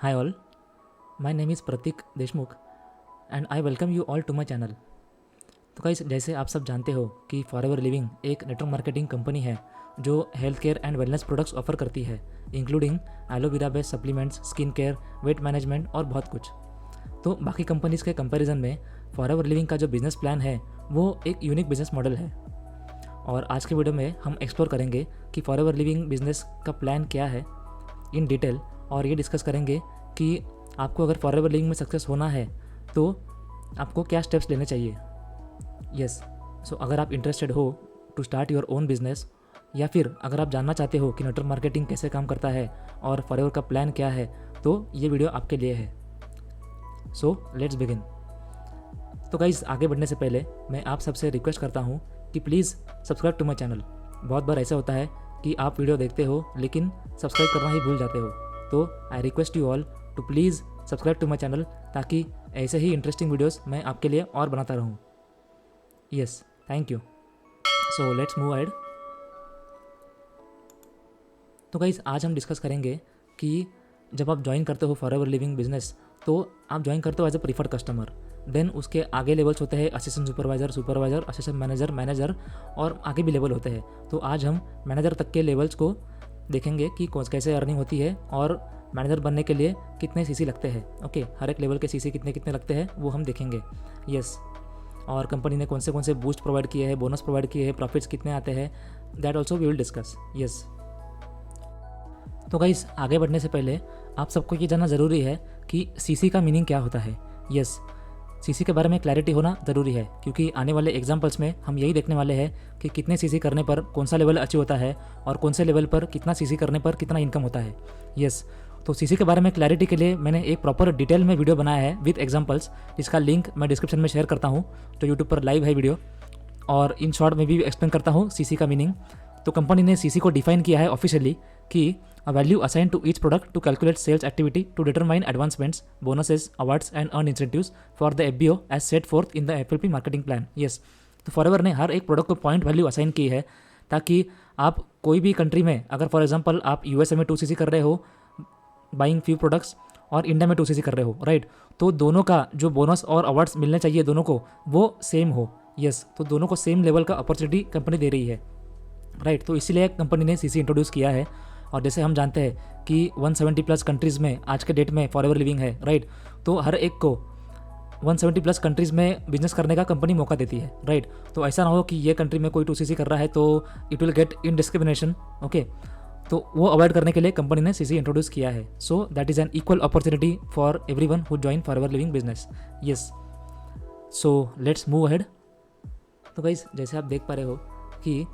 Hi all, my name is Pratik Deshmukh and I welcome you all to my channel। तो guys जैसे आप सब जानते हो कि फॉरएवर लिविंग एक नेटवर्क मार्केटिंग कंपनी है जो health care and wellness products offer करती है, including aloe vera based supplements, skin care, weight management और बहुत कुछ। तो बाकी कंपनीज के कंपैरिजन में फॉरएवर लिविंग का जो बिजनेस प्लान है वो एक यूनिक बिजनेस मॉडल है। और आज के वीडियो में हम एक्सप्लोर करेंगे कि फॉरएवर लिविंग बिजनेस का प्लान क्या है इन डिटेल, और ये डिस्कस करेंगे कि आपको अगर फॉरएवर लिविंग में सक्सेस होना है तो आपको क्या स्टेप्स लेने चाहिए। यस, सो अगर आप इंटरेस्टेड हो to start your own business, या फिर अगर आप जानना चाहते हो कि नेटवर्क मार्केटिंग कैसे काम करता है और फॉरएवर का प्लान क्या है, तो ये वीडियो आपके लिए है। So let's begin. तो गाइज आगे बढ़ने से पहले मैं आप सबसे रिक्वेस्ट करता हूँ कि please subscribe to my channel. बहुत बार ऐसा होता है कि आप वीडियो देखते हो लेकिन सब्सक्राइब करना ही भूल जाते हो, तो I request you all to please subscribe to my channel, ताकि ऐसे ही इंटरेस्टिंग वीडियोस मैं आपके लिए और बनाता रहूँ। Yes, thank you. So let's move ahead. तो गाइस आज हम डिस्कस करेंगे कि जब आप ज्वाइन करते हो फॉरएवर लिविंग बिजनेस, तो आप ज्वाइन करते हो as a preferred customer. Then उसके आगे लेवल्स होते हैं assistant supervisor, supervisor, assistant manager, manager, और आगे भी लेवल होते हैं। तो आज हम मैनेजर तक के लेवल्स को देखेंगे कि कैसे अर्निंग होती है और मैनेजर बनने के लिए कितने सीसी लगते हैं। ओके, हर एक लेवल के सीसी कितने कितने लगते हैं वो हम देखेंगे। यस, और कंपनी ने कौन से बूस्ट प्रोवाइड किए हैं, बोनस प्रोवाइड किए हैं, प्रॉफिट्स कितने आते हैं, that also we will discuss. Yes, तो गाइस आगे बढ़ने से पहले आप सबको ये जानना ज़रूरी है कि सीसी का मीनिंग क्या होता है। यस, सीसी के बारे में क्लैरिटी होना ज़रूरी है, क्योंकि आने वाले एग्जाम्पल्स में हम यही देखने वाले हैं कि कितने सीसी करने पर कौन सा लेवल अचीव होता है और कौन से लेवल पर कितना सीसी करने पर कितना इनकम होता है। यस, तो सीसी के बारे में क्लैरिटी के लिए मैंने एक प्रॉपर डिटेल में वीडियो बनाया है विद एग्जाम्पल्स, जिसका लिंक मैं डिस्क्रिप्शन में शेयर करता हूँ, जो यूट्यूब पर लाइव है वीडियो, और इन शॉर्ट में भी एक्सप्लेन करता हूँ सीसी का मीनिंग। तो कंपनी ने सीसी को डिफाइन किया है ऑफिशियली कि a value assigned to each product to calculate sales activity to determine advancements, bonuses, awards and earn incentives for the FBO as set forth in the FLP marketing plan। Yes, तो forever ने हर एक product को point value assign की है, ताकि आप कोई भी कंट्री में, अगर फॉर एग्जांपल आप यूएसए में 2cc कर रहे हो बाइंग फ्यू प्रोडक्ट्स और इंडिया में 2cc कर रहे हो, राइट, तो दोनों का जो बोनस और अवार्ड्स मिलने चाहिए दोनों को वो सेम हो। यस, तो दोनों को सेम लेवल का अपॉर्चुनिटी कंपनी दे रही है, राइट। तो इसीलिए कंपनी ने सीसी इंट्रोड्यूस किया है। और जैसे हम जानते हैं कि 170 प्लस कंट्रीज़ में आज के डेट में फॉरएवर लिविंग है, राइट, तो हर एक को 170 प्लस कंट्रीज़ में बिजनेस करने का कंपनी मौका देती है, राइट। तो ऐसा ना हो कि ये कंट्री में कोई 2cc कर रहा है तो it will get in discrimination. Okay, तो वो अवॉइड करने के लिए कंपनी ने सीसी इंट्रोड्यूस किया है। So that is an equal opportunity for everyone who join forever living business. Yes, so let's move ahead. तो गाइस जैसे आप देख पा रहे हो कि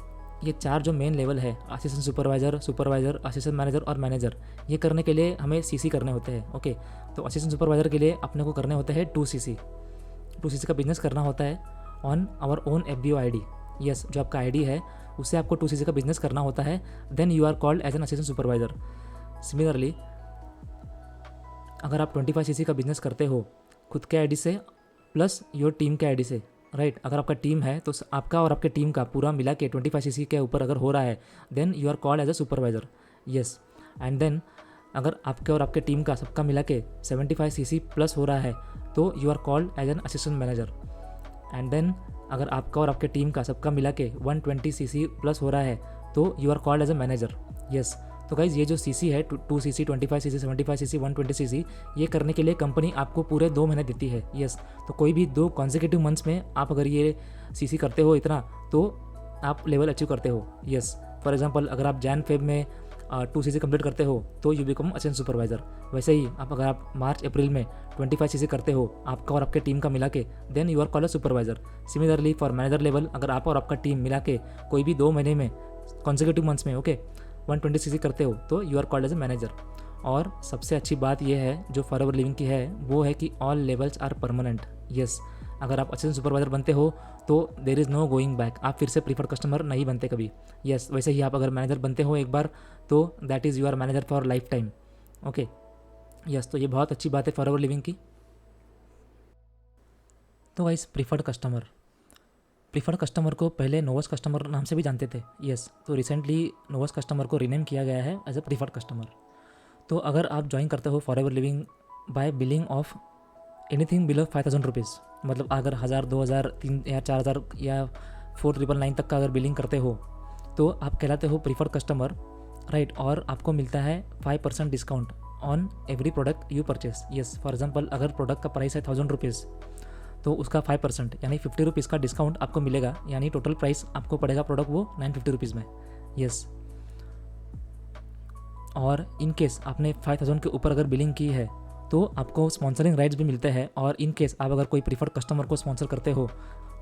ये चार जो मेन लेवल है, assistant supervisor, supervisor, assistant manager और मैनेजर, ये करने के लिए हमें सीसी करने होते हैं। ओके, तो असिस्टेंट सुपरवाइजर के लिए अपने को करने होते हैं 2cc का बिजनेस करना होता है on our own FBO ID। Yes, जो आपका ID है उससे आपको 2cc का बिजनेस करना होता है, then you are called as an assistant supervisor. Similarly अगर आप 25cc का बिजनेस करते हो खुद के ID से प्लस योर टीम के ID से, राइट, अगर आपका टीम है तो आपका और आपके टीम का पूरा मिला के 25cc के ऊपर अगर हो रहा है, then you are called as a supervisor. Yes, and then अगर आपके और आपके टीम का सबका मिला के 75cc प्लस हो रहा है तो you are called as an assistant manager. And then अगर आपका और आपके टीम का सबका मिला के 120cc प्लस हो रहा है तो you are called as a manager. Yes, तो गाइज ये जो सीसी है 2cc, 25cc, 75cc, 120cc, ये करने के लिए कंपनी आपको पूरे 2 महीने देती है। यस, तो कोई भी 2 कॉन्जिक्यूटिव मंथ्स में आप अगर ये सीसी करते हो इतना, तो आप लेवल अचीव करते हो। यस, फॉर एग्जांपल अगर आप जैन फेब में 2cc कंप्लीट करते हो तो यू बिकम असिस्टेंट सुपरवाइजर। वैसे ही अगर आप मार्च अप्रैल में 25cc करते हो आपका और आपके टीम का मिला के, then you are called a supervisor. Similarly for manager level, अगर आप और आपका टीम मिला के कोई भी 2 महीने में कॉन्जिक्यूटिव मंथ्स में 120cc करते हो तो you are called as a manager. और सबसे अच्छी बात यह है जो फॉरएवर लिविंग की है वो है कि all levels are permanent. Yes, अगर आप असिस्टेंट सुपरवाइजर बनते हो तो there is no going back, आप फिर से प्रीफर्ड कस्टमर नहीं बनते कभी। यस, वैसे ही आप अगर मैनेजर बनते हो एक बार तो that is you are manager for lifetime. Okay, yes, तो ये बहुत अच्छी बात है फॉरएवर लिविंग की। तो वाइस प्रीफर्ड कस्टमर को पहले नोवस कस्टमर नाम से भी जानते थे। यस, तो रिसेंटली नोवस कस्टमर को रीनेम किया गया है एज अ प्रीफर्ड कस्टमर। तो अगर आप ज्वाइन करते हो forever living by billing of anything below 5,000 rupees, मतलब अगर 1,000, 2,000, 3 या 4,000 या 4,999 तक का अगर बिलिंग करते हो तो आप कहलाते हो प्रीफर्ड कस्टमर, राइट। और आपको मिलता है 5% discount on every product you purchase. Yes, for example अगर प्रोडक्ट का प्राइस है 1,000 रुपीज़ तो उसका 5% यानी 50 रुपीज़ का डिस्काउंट आपको मिलेगा, यानी टोटल प्राइस आपको पड़ेगा प्रोडक्ट वो 950 रुपीज़ में। यस, और इन केस आपने 5,000 के ऊपर अगर बिलिंग की है तो आपको स्पॉन्सरिंग राइट्स भी मिलते हैं। और इन केस आप अगर कोई प्रीफर्ड कस्टमर को स्पॉन्सर करते हो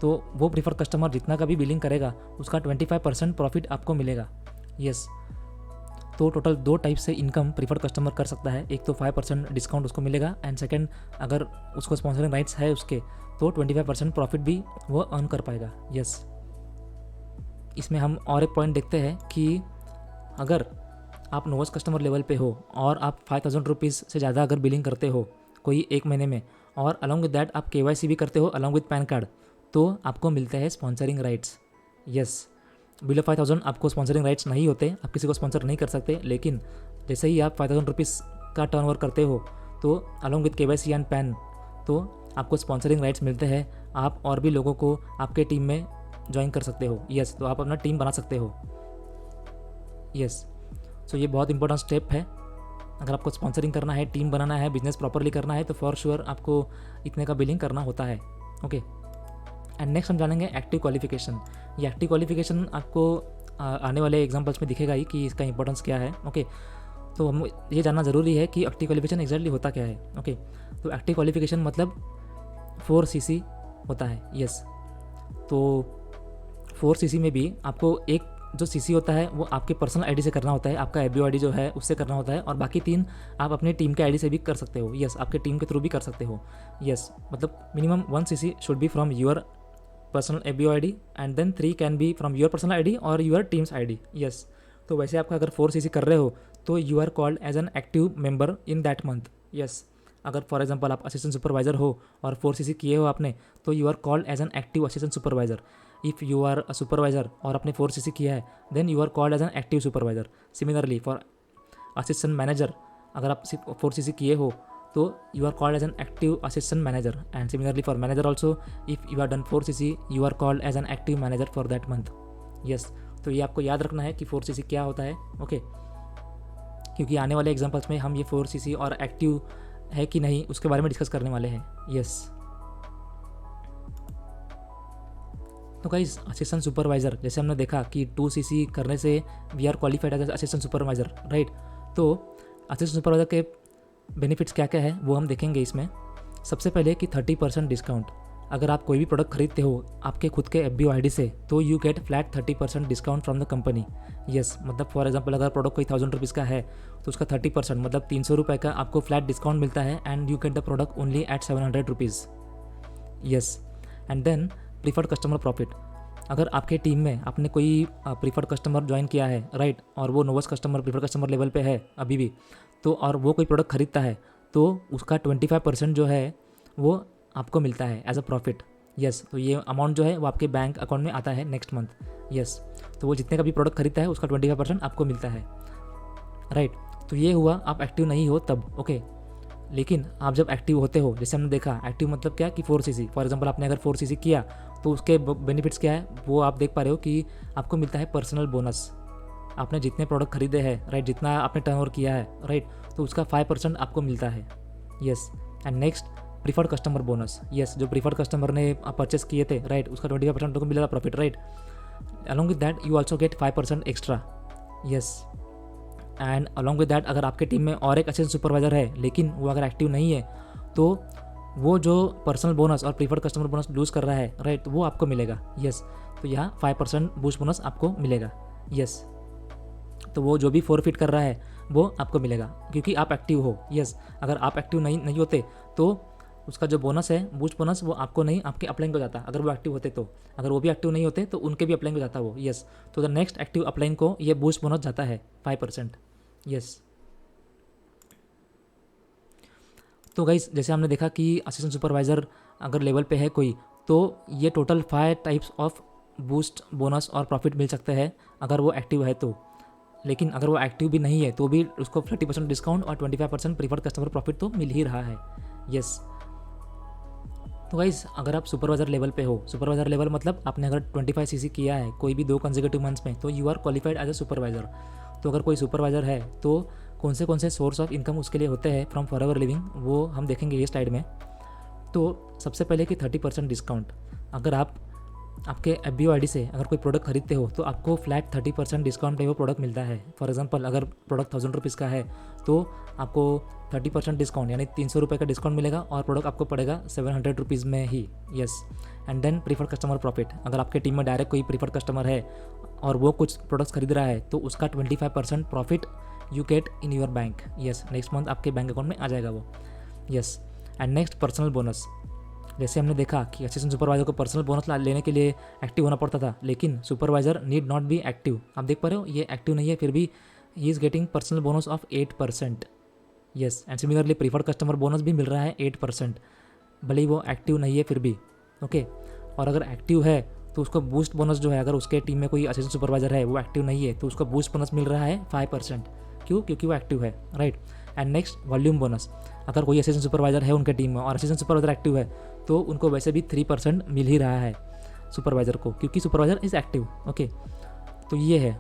तो वो प्रीफर्ड कस्टमर जितना का भी बिलिंग करेगा उसका 25% प्रॉफिट आपको मिलेगा। यस, तो टोटल 2 टाइप से इनकम प्रीफर्ड कस्टमर कर सकता है। एक तो 5% डिस्काउंट उसको मिलेगा, एंड सेकंड अगर उसको स्पॉन्सरिंग राइट्स है उसके तो 25% प्रॉफिट भी वो अर्न कर पाएगा। यस, इसमें हम और एक पॉइंट देखते हैं कि अगर आप नोवेस्ट कस्टमर लेवल पे हो और आप 5,000 रुपीज़ से ज़्यादा अगर बिलिंग करते हो कोई एक महीने में, और अलॉन्ग विद दैट आप KYC भी करते हो अलॉन्ग विद पैन कार्ड, तो आपको मिलते हैं स्पॉन्सरिंग राइट्स। यस, बिलो 5,000 आपको स्पॉन्सरिंग राइट्स नहीं होते, आप किसी को स्पॉन्सर नहीं कर सकते, लेकिन जैसे ही आप 5,000 रुपीज़ का टर्नओवर करते हो तो along with KYC and pan तो आपको स्पॉन्सरिंग राइट्स मिलते हैं। आप और भी लोगों को आपके टीम में ज्वाइन कर सकते हो। यस, तो आप अपना टीम बना सकते हो। यस, सो ये बहुत इंपॉर्टेंट स्टेप है। अगर आपको स्पॉन्सरिंग करना है, टीम बनाना है, बिजनेस प्रॉपरली करना है तो फॉर श्योर आपको इतने का बिलिंग करना होता है। ओके, एंड नेक्स्ट हम जानेंगे एक्टिव क्वालिफिकेशन। ये एक्टिव क्वालिफिकेशन आपको आने वाले एग्जांपल्स में दिखेगा ही कि इसका इंपॉर्टेंस क्या है। ओके, तो हम ये जानना ज़रूरी है कि एक्टिव क्वालिफिकेशन एग्जैक्टली होता क्या है। ओके, तो एक्टिव क्वालिफिकेशन मतलब 4CC होता है। यस, तो 4CC में भी आपको एक जो CC होता है वो आपके पर्सनल आईडी से करना होता है, आपका FBO आईडी जो है उससे करना होता है, और बाकी 3 आप अपनी टीम के आईडी से भी कर सकते हो। यस, आपके टीम के थ्रू भी कर सकते हो। यस, मतलब minimum 1 CC should be from your personal FBO ID and then 3 can be from your personal ID और योर टीम्स आईडी। यस, तो वैसे आपका अगर 4CC कर रहे हो तो you are called as an active member in that month. Yes, अगर फॉर एग्जांपल आप असिस्टेंट सुपरवाइजर हो और 4CC किए हो आपने तो you are called as an active assistant supervisor. If you are a supervisor और आपने 4CC किया है then you are called as an active supervisor. Similarly for assistant manager अगर आप 4CC किए हो तो you are called as an active assistant manager, and similarly for manager also if you are done 4CC you are called as an active manager for that month. Yes, तो ये आपको याद रखना है कि 4CC क्या होता है। ओके, क्योंकि आने वाले एग्जाम्पल्स में हम ये 4CC और एक्टिव है कि नहीं उसके बारे में डिस्कस करने वाले हैं। यस, तो गाइस असिस्टेंट सुपरवाइज़र जैसे हमने देखा कि 2CC करने से we are qualified as assistant supervisor, right. तो असिस्टेंट सुपरवाइज़र के बेनिफिट्स क्या क्या है वो हम देखेंगे इसमें। सबसे पहले कि 30% डिस्काउंट। अगर आप कोई भी प्रोडक्ट खरीदते हो आपके खुद के FBO आईडी से तो you get flat 30% discount from the company. Yes, मतलब फॉर एग्जांपल अगर प्रोडक्ट कोई 1,000 रुपीज़ का है तो उसका 30% मतलब 300 रुपये का आपको फ्लैट डिस्काउंट मिलता है, and you get the product only at 700 rupees. Yes, and then preferred customer profit. अगर आपके टीम में आपने कोई प्रीफर्ड कस्टमर ज्वाइन किया है, राइट, और वो नोवेस्ट कस्टमर प्रीफर्ड कस्टमर लेवल पे है अभी भी, तो और वो कोई प्रोडक्ट खरीदता है तो उसका 25% जो है वो आपको मिलता है एज अ प्रॉफिट। यस, तो ये अमाउंट जो है वो आपके बैंक अकाउंट में आता है नेक्स्ट मंथ। यस, तो वो जितने का भी प्रोडक्ट खरीदता है उसका 25% आपको मिलता है, राइट। तो ये हुआ आप एक्टिव नहीं हो तब। ओके, लेकिन आप जब एक्टिव होते हो, जैसे हमने देखा एक्टिव मतलब क्या कि 4CC फॉर एग्जांपल आपने अगर 4CC किया तो उसके बेनिफिट्स क्या है वो आप देख पा रहे हो कि आपको मिलता है पर्सनल बोनस। आपने जितने प्रोडक्ट खरीदे हैं, राइट, जितना आपने टर्नओवर किया है, राइट, तो उसका 5% आपको मिलता है। Yes, and next preferred customer bonus. Yes, जो प्रीफर्ड कस्टमर ने परचेस किए थे, राइट, उसका 25% आपको मिलेगा profit, right. Along with that you also get 5% extra. Yes, and along with that अगर आपके टीम में और एक असिस्टेंट सुपरवाइजर है लेकिन वो अगर एक्टिव नहीं है तो वो जो पर्सनल बोनस और प्रीफर्ड कस्टमर बोनस लूज़ कर रहा है, राइट, वो आपको मिलेगा। यस, तो यहाँ 5% बूस्ट बोनस आपको मिलेगा। यस, तो वो जो भी फोरफिट कर रहा है वो आपको मिलेगा क्योंकि आप एक्टिव हो। यस, अगर आप एक्टिव नहीं होते तो उसका जो बोनस है बूस्ट बोनस वो आपको नहीं आपके अपलाइन को जाता। अगर वो एक्टिव होते तो, अगर वो भी एक्टिव नहीं होते तो उनके भी अपलाइन को जाता वो। यस, तो द नेक्स्ट एक्टिव अपलाइन को ये बूस्ट बोनस जाता है 5%। यस, तो गाइस जैसे हमने देखा कि असिस्टेंट सुपरवाइज़र अगर लेवल पे है कोई तो ये total 5 types of boost bonus और प्रॉफिट मिल सकते हैं अगर वो एक्टिव है तो। लेकिन अगर वो एक्टिव भी नहीं है तो भी उसको 30% डिस्काउंट और 25% प्रीफर्ड कस्टमर प्रॉफिट तो मिल ही रहा है। यस। तो गाइस अगर आप सुपरवाइजर लेवल पे हो, सुपरवाइजर लेवल मतलब आपने अगर 25 सीसी किया है कोई भी 2 कंसेक्यूटिव मंथ्स में, तो you are qualified as a supervisor. तो अगर कोई सुपरवाइजर है तो कौन से सोर्स ऑफ इनकम उसके लिए होते हैं फ्रॉम फॉरएवर लिविंग, वो हम देखेंगे ये स्लाइड में। तो सबसे पहले कि 30% डिस्काउंट। अगर आप आपके FBO ID से अगर कोई प्रोडक्ट खरीदते हो तो आपको फ्लैट 30% डिस्काउंट पे वो प्रोडक्ट मिलता है। फॉर एग्जांपल अगर प्रोडक्ट 1000 रुपीज़ का है तो आपको 30% डिस्काउंट यानी 300 रुपये का डिस्काउंट मिलेगा और प्रोडक्ट आपको पड़ेगा 700 रुपीज़ में ही। Yes. And then preferred customer profit. अगर आपके टीम में डायरेक्ट कोई प्रीफर्ड कस्टमर है और वो कुछ प्रोडक्ट्स खरीद रहा है तो उसका 25% profit you get in your bank. Yes, next month आपके बैंक अकाउंट में आ जाएगा वो। Yes. And next personal bonus. जैसे हमने देखा कि असिस्टेंट सुपरवाइजर को पर्सनल बोनस लेने के लिए एक्टिव होना पड़ता था, लेकिन supervisor need not be active. आप देख पा रहे हो ये एक्टिव नहीं है फिर भी he is getting personal bonus of 8%। Yes. And similarly preferred customer bonus भी मिल रहा है 8%, भले ही वो एक्टिव नहीं है फिर भी। ओके। और अगर एक्टिव है तो उसको बूस्ट बोनस जो है, अगर उसके टीम में कोई असिस्टेंट सुपरवाइजर है वो एक्टिव नहीं है तो उसको बूस्ट बोनस मिल रहा है 5%। क्यों? क्योंकि वो एक्टिव है, right. And next volume bonus. अगर कोई असिस्टेंट सुपरवाइजर है उनके टीम में और असिस्टेंट सुपरवाइजर एक्टिव है तो उनको वैसे भी 3% मिल ही रहा है सुपरवाइजर को, क्योंकि सुपरवाइजर इज़ एक्टिव। ओके। तो ये है।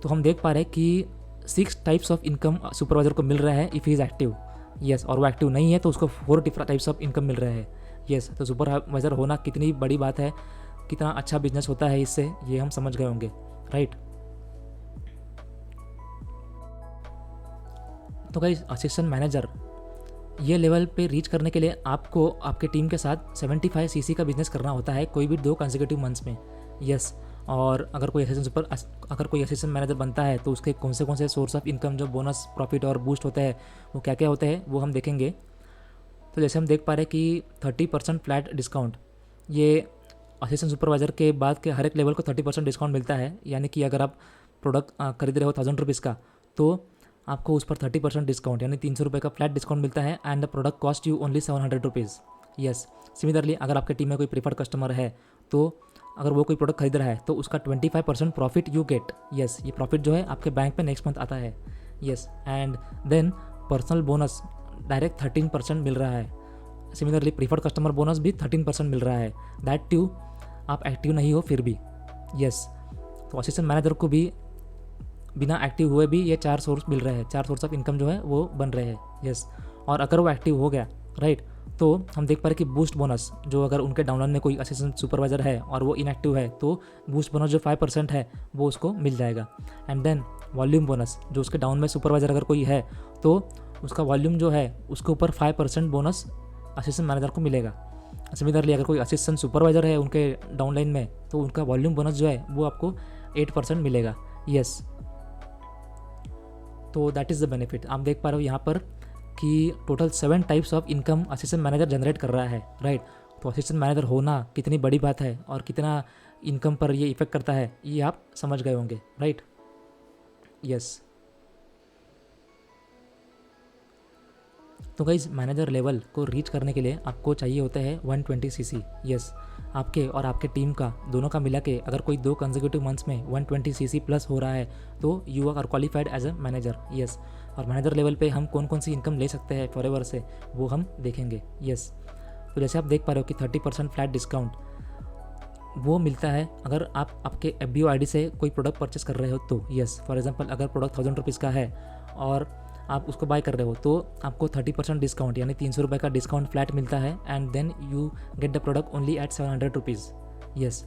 तो हम देख पा रहे हैं कि 6 टाइप्स ऑफ इनकम सुपरवाइजर को मिल रहा है if he is active. Yes. और वो एक्टिव नहीं है तो उसको 4 डिफरेंट टाइप्स ऑफ इनकम मिल रहा है। यस। तो सुपरवाइजर होना कितनी बड़ी बात है, कितना अच्छा बिजनेस होता है इससे, ये हम समझ गए होंगे, राइट। तो गाइस असिस्टेंट मैनेजर ये लेवल पे रीच करने के लिए आपको आपके टीम के साथ 75 सीसी का बिजनेस करना होता है कोई भी 2 कंसेक्यूटिव मंथ्स में। यस। और अगर कोई असिस्टेंट मैनेजर बनता है तो उसके कौन से सोर्स ऑफ इनकम जो बोनस प्रॉफिट और बूस्ट होते हैं वो क्या क्या होते हैं वो हम देखेंगे। तो जैसे हम देख पा रहे हैं कि 30% फ्लैट डिस्काउंट, ये असिस्टेंट सुपरवाइजर के बाद के हर एक लेवल को 30% डिस्काउंट मिलता है। यानी कि अगर आप प्रोडक्ट खरीद रहे हो 1000 रुपीज़ का तो आपको उस पर 30% डिस्काउंट यानी 300 रुपये का फ्लैट डिस्काउंट मिलता है and the product cost you only 700 rupees. Yes. Similarly अगर आपके टीम में कोई प्रीफर्ड कस्टमर है तो अगर वो कोई प्रोडक्ट खरीद रहा है तो उसका 25% प्रॉफिट यू गेट। यस। ये प्रॉफिट जो है आपके बैंक पे नेक्स्ट मंथ आता है। Yes. And then personal bonus direct 13% मिल रहा है। सिमिलरली प्रीफर्ड कस्टमर बोनस भी 13% मिल रहा है, दैट टू आप एक्टिव नहीं हो फिर भी। यस। तो असिस्टेंट मैनेजर को भी बिना एक्टिव हुए भी ये 4 सोर्स मिल रहे हैं, 4 सोर्स ऑफ इनकम जो है वो बन रहे हैं। यस। और अगर वो एक्टिव हो गया, राइट, तो हम देख पा रहे कि बूस्ट बोनस जो अगर उनके डाउनलाइन में कोई असिस्टेंट सुपरवाइजर है और वो इनएक्टिव है तो बूस्ट बोनस जो 5% है वो उसको मिल जाएगा। एंड देन वॉल्यूम बोनस, जो उसके डाउन में सुपरवाइजर अगर कोई है तो उसका वॉल्यूम जो है उसके ऊपर 5% बोनस असिस्टेंट मैनेजर को मिलेगा। सिमिलरली अगर कोई असिस्टेंट सुपरवाइजर है उनके डाउनलाइन में तो उनका वॉल्यूम बोनस जो है वो आपको 8% मिलेगा। यस। तो दैट इज़ द बेनिफिट। आप देख पा रहे हो यहाँ पर कि total 7 types of income assistant manager generate कर रहा है, राइट। तो असिस्टेंट मैनेजर होना कितनी बड़ी बात है और कितना इनकम पर ये इफेक्ट करता है ये आप समझ गए होंगे, राइट। यस। तो गाइज मैनेजर लेवल को रीच करने के लिए आपको चाहिए होता है 120 सीसी। यस। आपके और आपके टीम का दोनों का मिला के अगर कोई 2 कंसेक्यूटिव मंथ्स में 120 सीसी प्लस हो रहा है तो you are qualified as a manager. Yes. और मैनेजर लेवल पे हम कौन सी इनकम ले सकते हैं फॉरएवर से वो हम देखेंगे। यस। तो जैसे आप देख पा रहे हो कि 30% फ्लैट डिस्काउंट वो मिलता है अगर आप आपके FBO ID से कोई प्रोडक्ट परचेस कर रहे हो तो। यस। फॉर एग्जांपल अगर प्रोडक्ट 1000 रुपीज़ का है और आप उसको बाय कर रहे हो तो आपको 30% डिस्काउंट यानी 300 रुपये का डिस्काउंट फ्लैट मिलता है and then you get the product only at 700 rupees. Yes.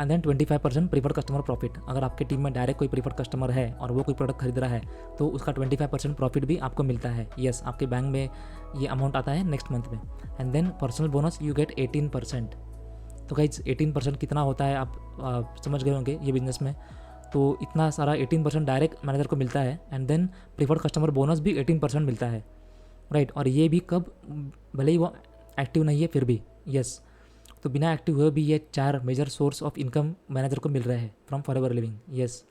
And then 25% preferred customer profit. अगर आपके टीम में डायरेक्ट कोई प्रीफर्ड कस्टमर है और वो कोई प्रोडक्ट खरीद रहा है तो उसका 25% प्रॉफिट भी आपको मिलता है। यस। आपके बैंक में ये अमाउंट आता है नेक्स्ट मंथ में। And then personal bonus you get 18%। तो गाइज 18% कितना होता है आप समझ गए होंगे ये बिजनेस में। तो इतना सारा 18% डायरेक्ट मैनेजर को मिलता है and then preferred customer bonus भी 18% मिलता है, राइट। और ये भी कब, भले ही वो एक्टिव नहीं है फिर भी। यस। तो बिना एक्टिव हुए भी ये 4 major source of income manager को मिल रहे हैं फ्रॉम फॉरएवर लिविंग। यस।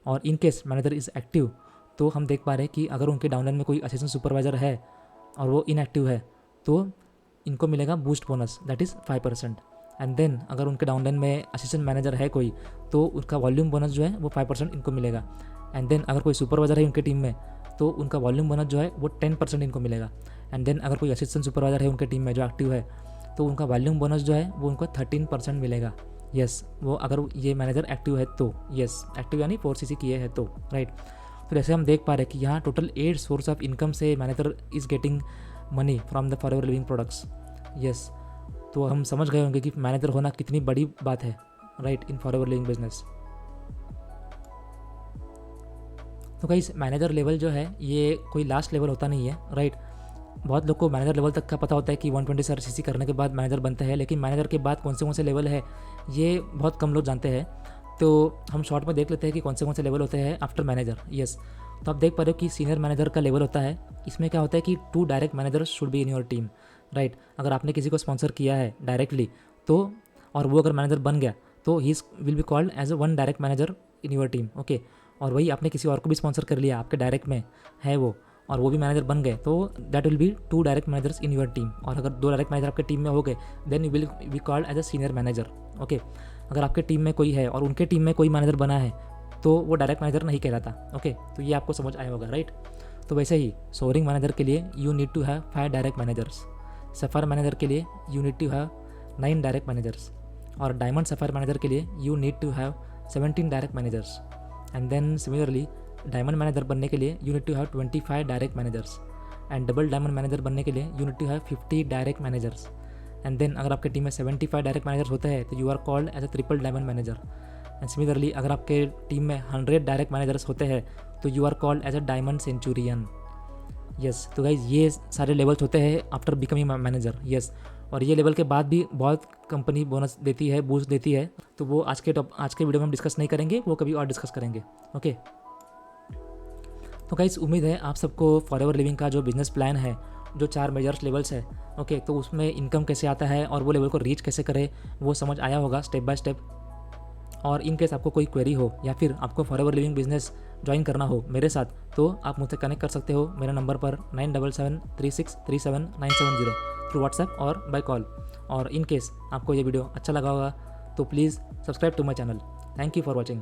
और in case manager is active तो हम देख पा रहे हैं कि अगर उनके डाउनलाइन में कोई असिस्टेंट सुपरवाइजर है और वो इनएक्टिव है तो इनको मिलेगा boost bonus that is 5%। And then अगर उनके डाउनलाइन में असिस्टेंट मैनेजर है कोई तो उसका वॉल्यूम बोनस जो है वो 5% इनको मिलेगा। एंड देन अगर कोई सुपरवाइज़र है उनके टीम में तो उनका वॉल्यूम बोनस जो है वो 10% इनको मिलेगा। एंड देन अगर कोई असिस्टेंट सुपरवाइज़र है उनके टीम में जो एक्टिव है तो उनका वॉल्यूम बोनस जो है वो उनको 13% मिलेगा। यस, वो अगर ये मैनेजर एक्टिव है तो, यस एक्टिव यानी 4cc किए है तो, राइट। तो जैसे हम देख पा रहे हैं कि यहाँ टोटल 8 सोर्स ऑफ इनकम से manager is getting money from the forever living products. Yes, तो हम समझ गए होंगे कि मैनेजर होना कितनी बड़ी बात है, राइट, इन फॉरएवर लिविंग बिजनेस। तो गाइस मैनेजर लेवल जो है ये कोई लास्ट लेवल होता नहीं है, राइट। बहुत लोग को मैनेजर लेवल तक का पता होता है कि 120 cc करने के बाद मैनेजर बनते हैं, लेकिन मैनेजर के बाद कौन से लेवल है ये बहुत कम लोग जानते हैं। तो हम शॉर्ट में देख लेते हैं कि कौन से लेवल होते हैं आफ्टर मैनेजर। यस, तो आप देख पा रहे हो कि सीनियर मैनेजर का लेवल होता है। इसमें क्या होता है कि 2 direct managers should be in your team, right. अगर आपने किसी को स्पॉन्सर किया है डायरेक्टली तो, और वो अगर मैनेजर बन गया तो he will be called as a 1 direct manager in your team, okay. और वही आपने किसी और को भी स्पॉन्सर कर लिया, आपके डायरेक्ट में है वो, और वो भी मैनेजर बन गए तो that will be 2 direct managers in your team. और अगर 2 डायरेक्ट मैनेजर आपके टीम में हो गए then you will be called as a senior manager, okay. अगर आपके टीम में कोई है और उनके टीम में कोई मैनेजर बना है तो वो डायरेक्ट मैनेजर नहीं कहलाता, ओके। तो ये आपको समझ आया होगा, राइट। तो वैसे ही सोअरिंग मैनेजर के लिए you need to have 5 direct managers, sapphire manager के लिए you need to have 9 direct managers, और डायमंड सफ़ायर मैनेजर के लिए you need to have 17 direct managers. And then similarly diamond manager बनने के लिए you need to have 25 direct managers, and double diamond manager बनने के लिए you need to have 50 direct managers. And then अगर आपके टीम में 75 डायरेक्ट मैनेजर्स होते हैं तो you are called as a triple diamond manager. And similarly अगर आपके टीम में 100 डायरेक्ट मैनेजर्स होते हैं तो you are called as a diamond centurion. Yes, तो गाइज ये सारे लेवल्स होते हैं आफ्टर बिकमिंग मैनेजर। यस, और ये लेवल के बाद भी बहुत कंपनी बोनस देती है, बूस्ट देती है, तो वो आज के वीडियो में हम डिस्कस नहीं करेंगे, वो कभी और डिस्कस करेंगे, ओके। तो गाइस उम्मीद है आप सबको फॉरएवर लिविंग का जो बिजनेस प्लान है, जो 4 मेजर लेवल्स है, ओके, तो उसमें इनकम कैसे आता है और वो लेवल को रीच कैसे करें वो समझ आया होगा स्टेप बाय स्टेप। और इन केस आपको कोई क्वेरी हो या फिर आपको फॉरएवर लिविंग बिजनेस ज्वाइन करना हो मेरे साथ तो आप मुझसे कनेक्ट कर सकते हो मेरे नंबर पर 9773637970 थ्रू व्हाट्सएप और बाय कॉल। और इन केस आपको ये वीडियो अच्छा लगा होगा तो please subscribe to my channel. Thank you for watching.